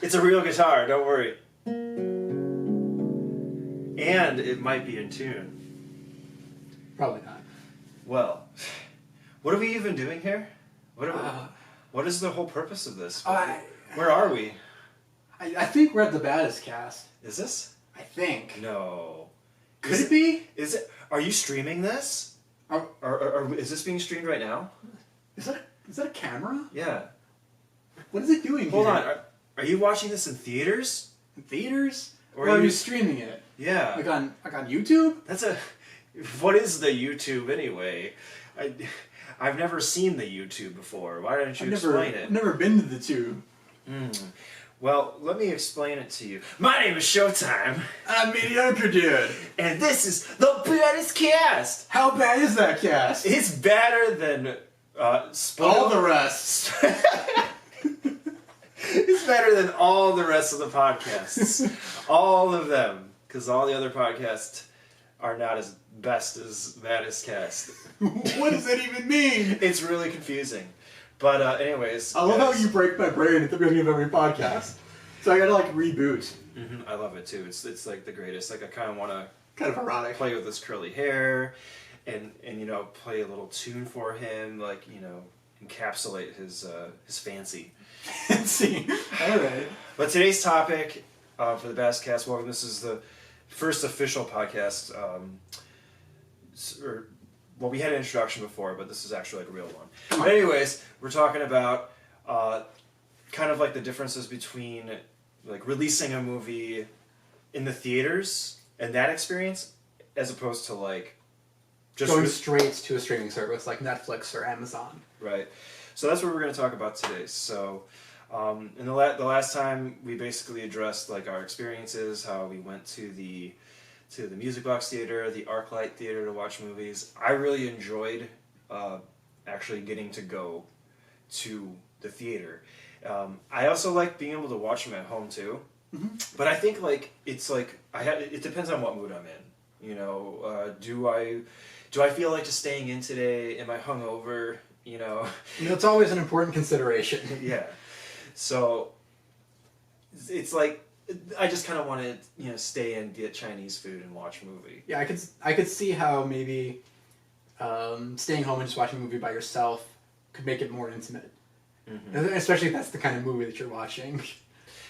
It's a real guitar, don't worry. And it might be in tune. Probably not. Well, what are we even doing here? What is the whole purpose of this? Where are we? I think we're at the Baddest cast. Is this? I think. No. Could it be? Is it? Are you streaming this? Is this being streamed right now? Is that a camera? Yeah. What is it doing Hold here? on. Are you watching this in theaters? In theaters? Or are you streaming it? Yeah. Like on YouTube? What is the YouTube anyway? I've never seen the YouTube before. Why don't you explain it? I've never been to the tube. Well, let me explain it to you. My name is Sjotyme. I'm Mediocre Dude. And this is the Baddest cast. How bad is that cast? It's better than all the rest. It's better than all the rest of the podcasts. All of them. Because all the other podcasts are not as best as Baddest cast. What does that even mean? It's really confusing. But anyways. I love how you break my brain at the beginning of every podcast. So I gotta like reboot. I love it too. It's like the greatest. Like I kind of want to kind of erotic. Play with his curly hair, and you know, play a little tune for him. Like, you know, encapsulate his fancy. Fancy. All right. But today's topic for the Baddest Cast, welcome. This is the first official podcast. Well, we had an introduction before, but this is actually like a real one. But anyways, we're talking about kind of like the differences between like releasing a movie in the theaters and that experience, as opposed to like just going straight to a streaming service like Netflix or Amazon. Right. So that's what we're going to talk about today. So in the last time we basically addressed like our experiences, how we went to the Music Box Theater, the ArcLight Theater to watch movies. I really enjoyed actually getting to go to the theater. I also like being able to watch them at home too. But I think like it's like it depends on what mood I'm in. You know, do I feel like just staying in today? Am I hungover? You know, it's always an important consideration. Yeah. So it's like I just kind of want to, you know, stay and get Chinese food and watch a movie. Yeah, I could see how maybe staying home and just watching a movie by yourself could make it more intimate. Especially if that's the kind of movie that you're watching.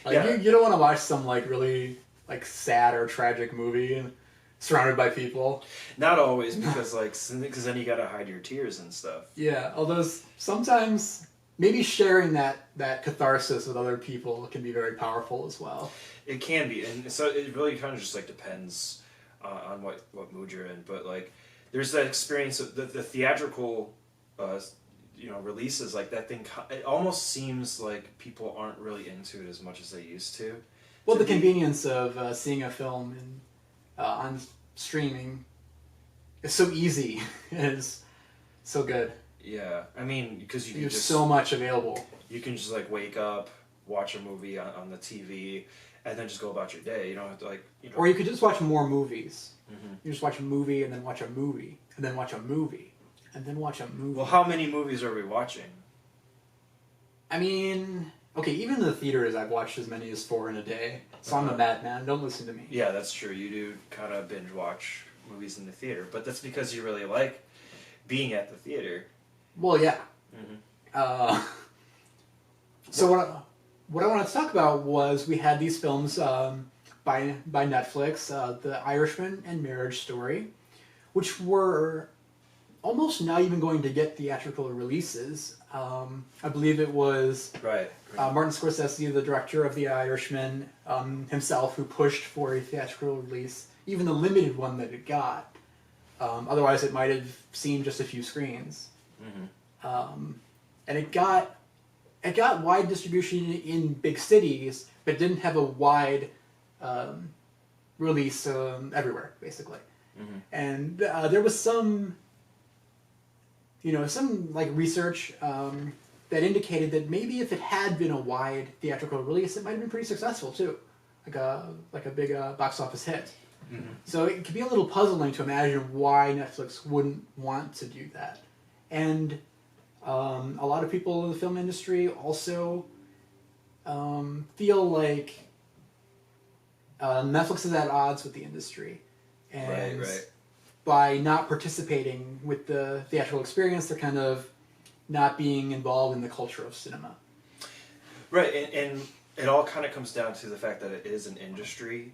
Like you don't want to watch some like really like sad or tragic movie and surrounded by people. Not always, because then you gotta hide your tears and stuff. Yeah, although sometimes maybe sharing that catharsis with other people can be very powerful as well. It can be, and so it really kind of just like depends on what mood you're in. But like, there's that experience of the theatrical, releases, like that thing. It almost seems like people aren't really into it as much as they used to. Well, the convenience of seeing a film on streaming is so easy. It's so good. Yeah, I mean, because there's so much available. You can just like wake up, watch a movie on the TV, and then just go about your day. You don't have to like, you know. Or you could just watch more movies. You just watch a movie and then watch a movie and then watch a movie and then watch a movie. Well, how many movies are we watching? I mean, okay, even in the theaters, I've watched as many as 4 in a day. So I'm a madman. Don't listen to me. Yeah, that's true. You do kind of binge watch movies in the theater, but that's because you really like being at the theater. Well, yeah. So what I wanted to talk about was we had these films by Netflix, The Irishman and Marriage Story, which were almost not even going to get theatrical releases. I believe it was Martin Scorsese, the director of The Irishman, himself, who pushed for a theatrical release, even the limited one that it got. Otherwise, it might have seen just a few screens. And it got wide distribution in big cities, but didn't have a wide release everywhere, basically. And there was some like research that indicated that maybe if it had been a wide theatrical release, it might have been pretty successful too, like a big box office hit. So it could be a little puzzling to imagine why Netflix wouldn't want to do that. And a lot of people in the film industry also feel like Netflix is at odds with the industry, and Right. by not participating with the theatrical experience, they're kind of not being involved in the culture of cinema. Right, and it all kind of comes down to the fact that it is an industry,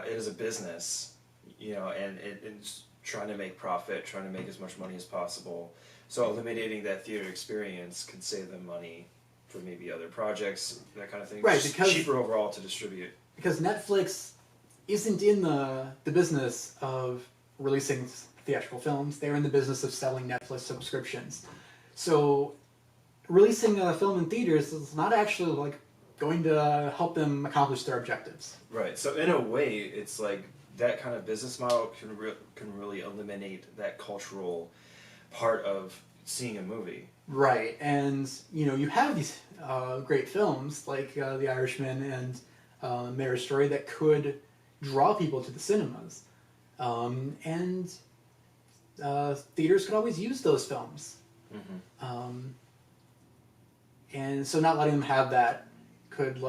it is a business, and it's trying to make profit, trying to make as much money as possible. So eliminating that theater experience could save them money for maybe other projects, that kind of thing. Right, Just because cheaper overall to distribute. Because Netflix isn't in the business of releasing theatrical films. They're in the business of selling Netflix subscriptions. So releasing a film in theaters is not actually like going to help them accomplish their objectives. Right. So in a way, it's like that kind of business model can really eliminate that cultural part of seeing a movie. Right, and you have these great films like The Irishman and Marriage Story that could draw people to the cinemas, and theaters could always use those films. Mm-hmm. And so not letting them have that could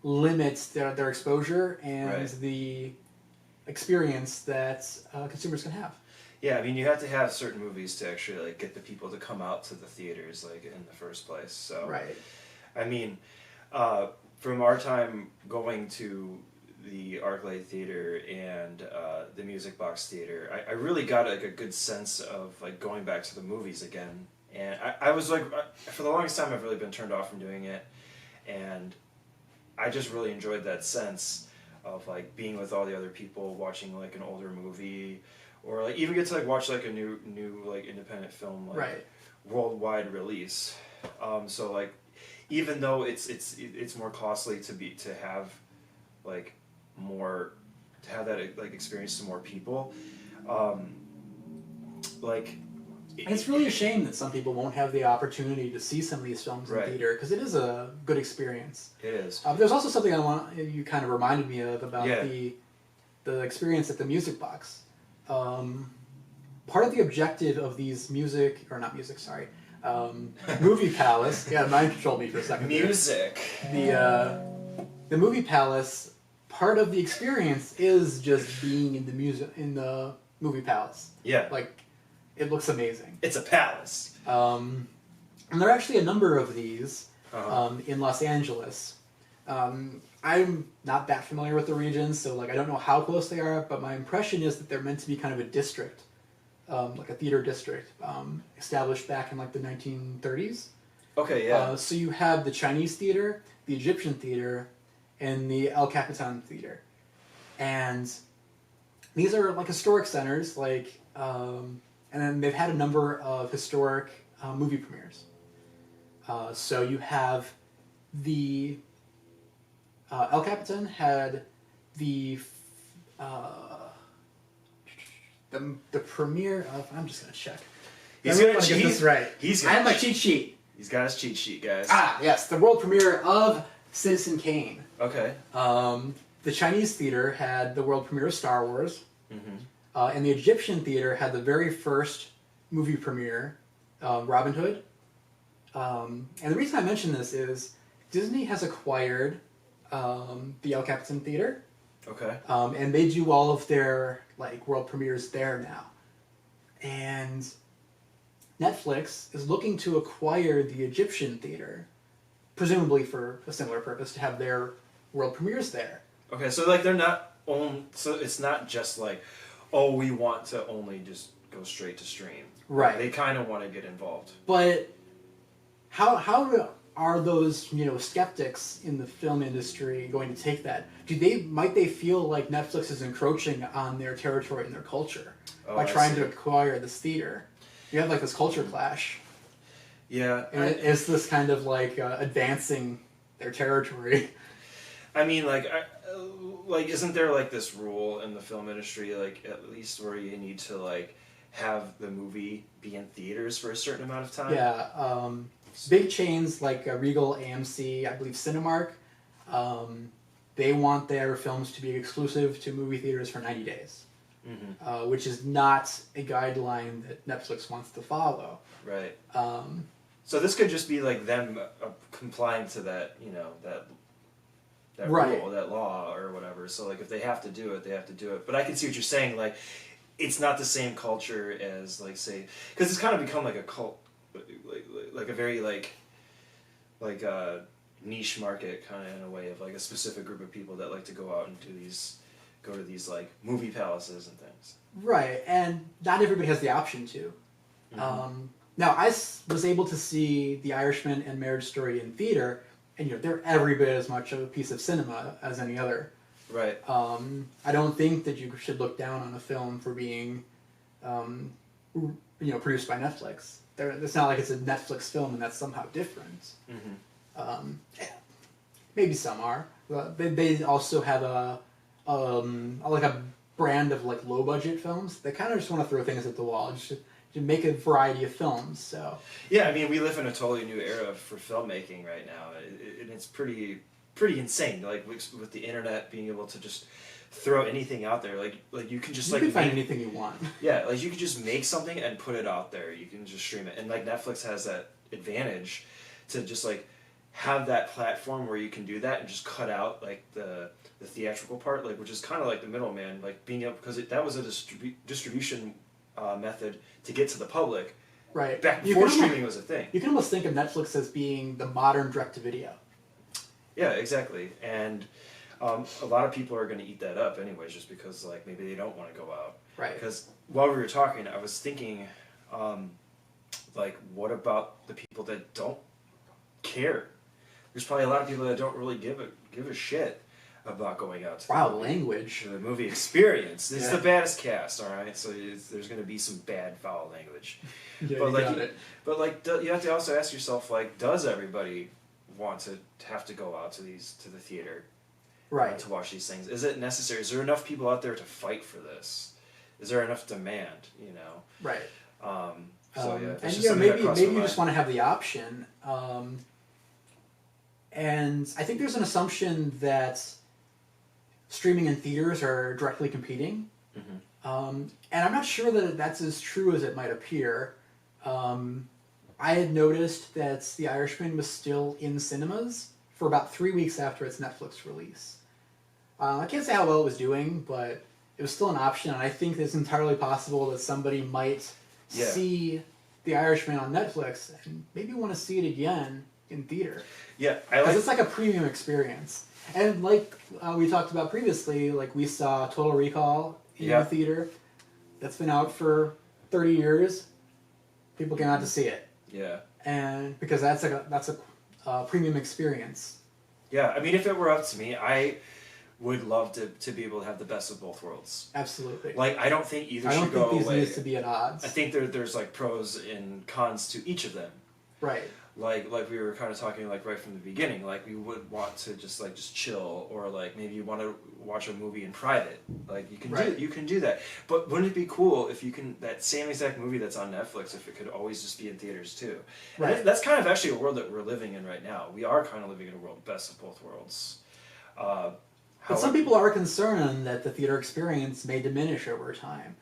limit their exposure and Right. the experience that consumers can have. Yeah, I mean, you have to have certain movies to actually get the people to come out to the theaters in the first place. So, Right. I mean, from our time going to the ArcLight Theater and the Music Box Theater, I really got a good sense of going back to the movies again. And I was for the longest time, I've really been turned off from doing it, and I just really enjoyed that sense of being with all the other people, watching an older movie, or even get to watch a new independent film Right. worldwide release. So even though it's more costly to have more, to have that experience to more people, It's really a shame that some people won't have the opportunity to see some of these films in Right. theater, because it is a good experience. It is. There's also something you kind of reminded me of about Yeah. the experience at the Music Box. Part of the objective of these movie palace. Yeah, mind controlled me for a second. Music. The movie palace. Part of the experience is just being in the movie palace. Yeah. It looks amazing. It's a palace. And there are actually a number of these Uh-huh. in Los Angeles. I'm not that familiar with the region, so I don't know how close they are, but my impression is that they're meant to be kind of a district, like a theater district, established back in the 1930s. Okay, yeah. So you have the Chinese theater, the Egyptian theater, and the El Capitan theater. And these are historic centers, and then they've had a number of historic movie premieres. So you have the El Capitan had the premiere of. I'm just gonna check. He's I really gonna want to get this right. He's I have my cheat sheet. He's got his cheat sheet, guys. Ah, yes, the world premiere of Citizen Kane. Okay. The Chinese theater had the world premiere of Star Wars. Mm-hmm. And the Egyptian theater had the very first movie premiere, Robin Hood. And the reason I mention this is Disney has acquired the El Capitan Theater, Okay. and they do all of their world premieres there now. And Netflix is looking to acquire the Egyptian theater, presumably for a similar purpose, to have their world premieres there. Okay, so they're not so it's not just we want to only just go straight to stream. Right. They kind of want to get involved. But how are those skeptics in the film industry going to take that? Might they feel like Netflix is encroaching on their territory and their culture by trying to acquire this theater? You have this culture clash. Yeah. And is this kind of advancing their territory? I mean, isn't there this rule in the film industry, at least where you need to have the movie be in theaters for a certain amount of time? Yeah, big chains like Regal, AMC, I believe Cinemark, they want their films to be exclusive to movie theaters for 90 days, Mm-hmm. which is not a guideline that Netflix wants to follow. Right. So this could just be them complying to that, that Right. rule, that law, or whatever. So like if they have to do it, they have to do it. But I can see what you're saying. Like, it's not the same culture as like say, because it's kind of become like a cult, like a very like a niche market kind of in a way of like a specific group of people that like to go out and go to these like movie palaces and things. Right, and not everybody has the option to. Now, was able to see The Irishman and Marriage Story in theater, and they're every bit as much of a piece of cinema as any other. Right. I don't think that you should look down on a film for being, produced by Netflix. It's not like it's a Netflix film and that's somehow different. Maybe some are. They also have a brand of like low budget films. They kind of just want to throw things at the wall, just to make a variety of films. So yeah, I mean, we live in a totally new era for filmmaking right now, and it's pretty insane. Like with the internet being able to just throw anything out there, like you can just you can find anything you want. Yeah, like you can just make something and put it out there. You can just stream it, and like Netflix has that advantage to just like have that platform where you can do that and just cut out like the theatrical part, like which is kind of like the middleman, like being able, because that was a distribution method to get to the public. Right. Back before streaming was a thing. You can almost think of Netflix as being the modern direct-to-video. Yeah, exactly. And a lot of people are going to eat that up anyways, just because like maybe they don't want to go out. Right. Because while we were talking, I was thinking, like, what about the people that don't care? There's probably a lot of people that don't really give a shit about going out to the movie experience. It's the baddest cast, all right? So there's going to be some bad, foul language. Yeah, you have to also ask yourself, like, does everybody want to have to go out to the theater, right, to watch these things? Is it necessary? Is there enough people out there to fight for this? Is there enough demand? Right. And maybe you just want to have the option. And I think there's an assumption that streaming and theaters are directly competing. And I'm not sure that that's as true as it might appear. I had noticed that The Irishman was still in cinemas for about 3 weeks after its Netflix release. I can't say how well it was doing, but it was still an option, and I think it's entirely possible that somebody might see The Irishman on Netflix and maybe want to see it again in theater. Yeah, because it's like a premium experience. And like we talked about previously, like we saw Total Recall in the theater. That's been out for 30 years. People came out to see it. Yeah. And because that's a premium experience. Yeah, I mean, if it were up to me, I would love to be able to have the best of both worlds. Absolutely. Like, I don't think either should go away. I don't think these needs to be at odds. I think there's like pros and cons to each of them. Right. Like we were kind of talking like right from the beginning, like we would want to just chill, or like maybe you want to watch a movie in private. Like you can do that. But wouldn't it be cool if you can, that same exact movie that's on Netflix, if it could always just be in theaters too? Right. That's kind of actually a world that we're living in right now. We are kind of living in a world best of both worlds. But some people are concerned that the theater experience may diminish over time,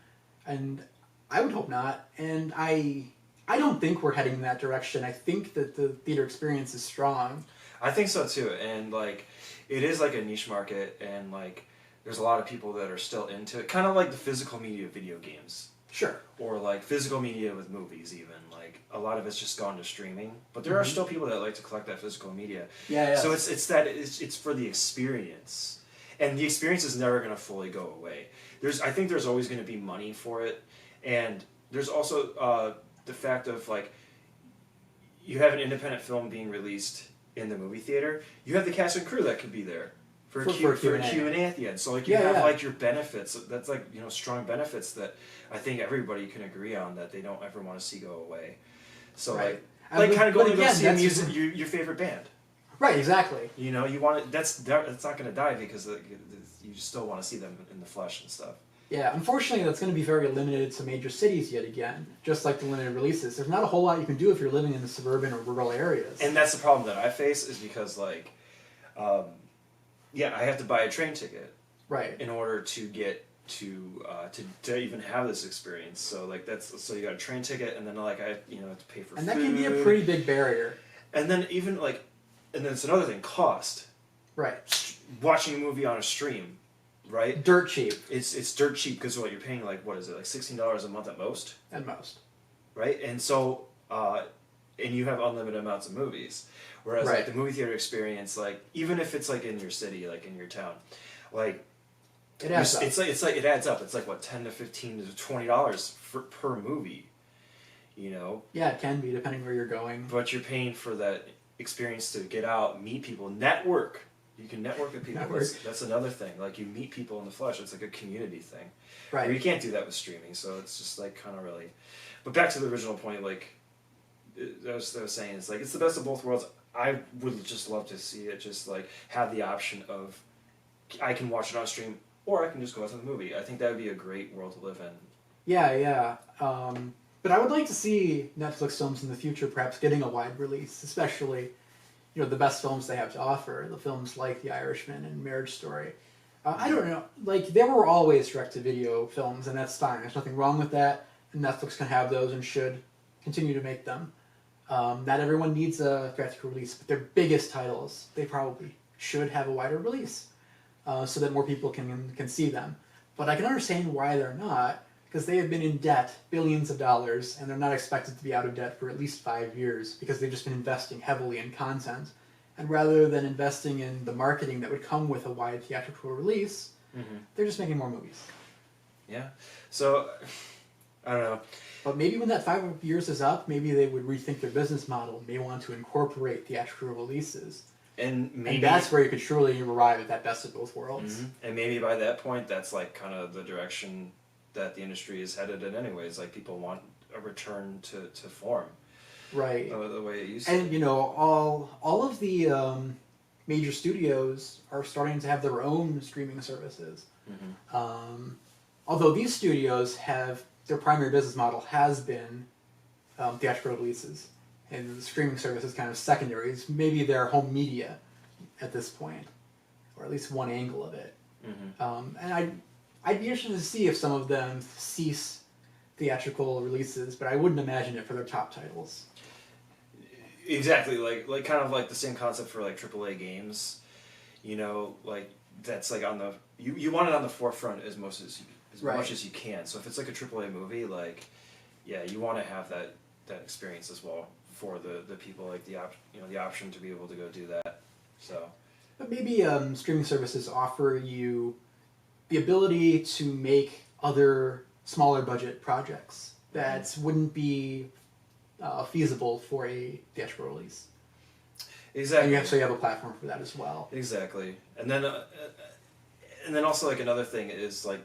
and I would hope not. And I don't think we're heading in that direction. I think that the theater experience is strong. I think so too, and like it is like a niche market, and like there's a lot of people that are still into it, kind of like the physical media of video games. Sure. Or like physical media with movies, even like a lot of it's just gone to streaming, but there are still people that like to collect that physical media. Yeah. So it's for the experience, and the experience is never going to fully go away. I think there's always going to be money for it, and there's also the fact of like you have an independent film being released in the movie theater, you have the cast and crew that could be there for a Q&A at the end. So like you have like your benefits. That's like strong benefits that I think everybody can agree on, that they don't ever want to see go away. So like kind of going to go see your favorite band. Right, exactly. You want it. That's not going to die because you still want to see them in the flesh and stuff. Yeah, unfortunately, that's going to be very limited to major cities yet again, just like the limited releases. There's not a whole lot you can do if you're living in the suburban or rural areas. And that's the problem that I face, is because, like, I have to buy a train ticket, right, in order to get to even have this experience. So like so you got a train ticket, and then like I have to pay for food. And that can be a pretty big barrier. And then even like and then it's another thing, cost. Right. Watching a movie on a stream, right? Dirt cheap. It's dirt cheap because what you're paying, like, what is it, like $16 a month at most? At most. Right? And so, and you have unlimited amounts of movies. Whereas, like, the movie theater experience, like, even if it's, like, in your city, like, in your town, like, it adds up. It's like it adds up. It's like, what, $10 to $15 to $20 per movie, you know? Yeah, it can be, depending where you're going. But you're paying for that experience to get out, meet people, network. You can network with people. That's another thing. Like, you meet people in the flesh. It's like a community thing. Right. Where you can't do that with streaming, so it's just, like, kind of really... But back to the original point, like, I was saying, it's like, it's the best of both worlds. I would just love to see it just, like, have the option of, I can watch it on stream, or I can just go out to the movie. I think that would be a great world to live in. Yeah. But I would like to see Netflix films in the future perhaps getting a wide release, especially, you know, the best films they have to offer, the films like The Irishman and Marriage Story. I don't know, like, there were always direct-to-video films, and that's fine. There's nothing wrong with that, and Netflix can have those and should continue to make them. Not everyone needs a theatrical release, but their biggest titles, they probably should have a wider release, so that more people can see them. But I can understand why they're not, because they have been in debt billions of dollars, and they're not expected to be out of debt for at least 5 years, because they've just been investing heavily in content. And rather than investing in the marketing that would come with a wide theatrical release, they're just making more movies. Yeah. So, I don't know. But maybe when that 5 years is up, maybe they would rethink their business model and may want to incorporate theatrical releases. And that's where you could truly arrive at that best of both worlds. And maybe by that point, that's like kind of the direction that the industry is headed in anyways. Like, people want a return to form. Right. The way it used to. And, you know, all of the major studios are starting to have their own streaming services. Although these studios have... Their primary business model has been theatrical releases, and the streaming service is kind of secondary. It's maybe their home media at this point, or at least one angle of it. And I'd be interested to see if some of them cease theatrical releases, but I wouldn't imagine it for their top titles. Exactly, like kind of like the same concept for like AAA games, you know, like that's like on the you want it on the forefront as much as you can. So if it's like a AAA movie, like, yeah, you want to have that experience as well for the people, like the option to be able to go do that. So, but maybe streaming services offer you the ability to make other smaller budget projects that wouldn't be feasible for a theatrical release. Exactly. And you have a platform for that as well. Exactly. And then also, like, another thing is like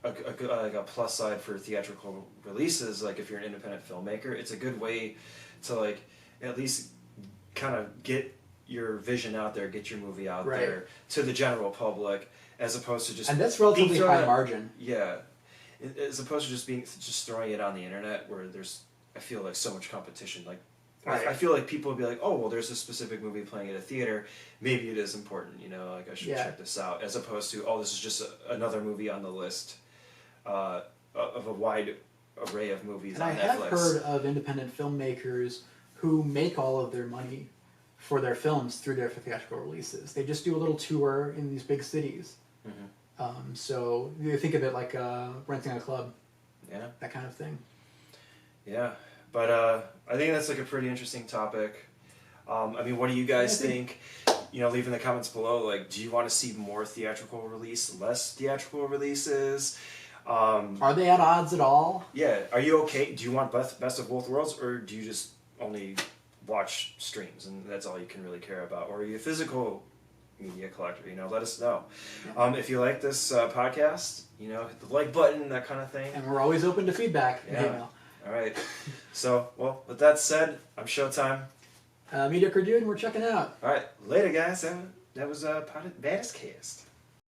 a plus side for theatrical releases. Like, if you're an independent filmmaker, it's a good way to, like, at least kind of get your vision out there, get your movie out there to the general public, as opposed to just... And that's relatively high margin. Yeah. As opposed to just throwing it on the internet, where there's, I feel like, so much competition. Like, I feel like people would be like, oh, well, there's a specific movie playing at a theater. Maybe it is important, you know, like, I should check this out. As opposed to, oh, this is just another movie on the list of a wide array of movies on Netflix. And I have heard of independent filmmakers who make all of their money for their films through their theatrical releases. They just do a little tour in these big cities. So you think of it like renting a club. Yeah. That kind of thing. Yeah. But I think that's like a pretty interesting topic. I mean, what do you guys think? You know, leave in the comments below. Like, do you want to see more theatrical release, less theatrical releases? Are they at odds at all? Yeah. Are you okay? Do you want best of both worlds, or do you just only watch streams and that's all you can really care about? Or are you a physical media collector? You know, let us know. If you like this podcast, you know, hit the like button, that kind of thing. And we're always open to feedback. Yeah. All right. So, well, with that said, I'm Sjotyme. Mediocre Dude, and we're checking out. All right. Later, guys. That was Baddest Cast.